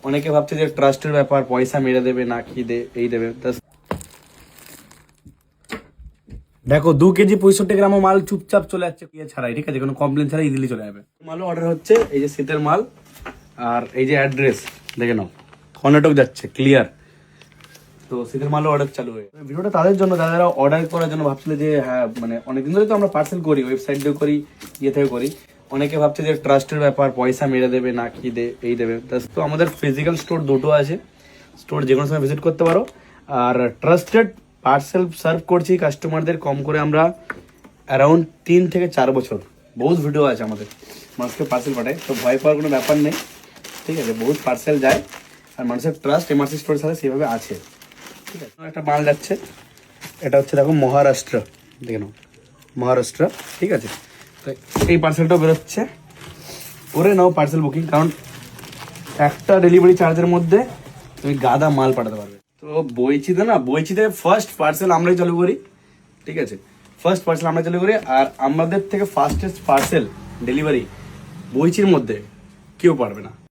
অনেকে ভাবছে যে ট্রাস্টের ব্যাপার, পয়সা মেরে দেবে না কি এই দেবে। দেখো 2 কেজি 65 গ্রাম মাল চুপচাপ চলে যাচ্ছে ছাড়াই, ঠিক আছে, কোনো কমপ্লেন ছাড়াই ইজিলি চলে যাবে। মালও অর্ডার হচ্ছে, এই যে শীতের মাল, আর এই যে অ্যাড্রেস দেখে নাও, কর্ণাটক যাচ্ছে ক্লিয়ার। তো শীতের মালও অর্ডার চালু হয়ে ভিডিওটা তাদের জন্য যারা অর্ডার করার জন্য ভাবছিল যে হ্যাঁ মানে অনেকদিন ধরে তো আমরা পার্সেল করি, ওয়েবসাইট দিয়েও করি, ইয়ে থেকেও করি। অনেকে ভাবছে যে ট্রাস্টের ব্যাপার, পয়সা মেরে দেবে না কি এই দেবে। তো আমাদের ফিজিক্যাল স্টোর দুটো আছে, স্টোর যে কোনো সময় ভিজিট করতে পারো। আর ট্রাস্টেড পার্সেল সার্ভ করছি কাস্টমারদের কম করে আমরা অ্যারাউন্ড 3 থেকে 4 বছর। বহুত ভিডিও আছে আমাদের, মানুষকে পার্সেল পাঠায়, তো ভয় পাওয়ার কোনো ব্যাপার নেই, ঠিক আছে। বহুত পার্সেল যায় আর মানুষের ট্রাস্ট এমআরসি স্টোরের সাথে সেভাবে আছে, ঠিক আছে। একটা মাল যাচ্ছে, এটা হচ্ছে দেখো মহারাষ্ট্র, দেখে নাও মহারাষ্ট্র, ঠিক আছে। তো এই পার্সেলটাও বেরোচ্ছে, করে নাও পার্সেল বুকিং, কারণ একটা ডেলিভারি চার্জের মধ্যে তুমি গাদা মাল পাঠাতে পারবে। তো বইচিতে ফার্স্ট পার্সেল আমরাই চালু করি, ঠিক আছে। ফার্স্ট পার্সেল আমরা চালু করি, আর আমাদের থেকে ফাস্টেস্ট পার্সেল ডেলিভারি বইচির মধ্যে কেউ পারবে না।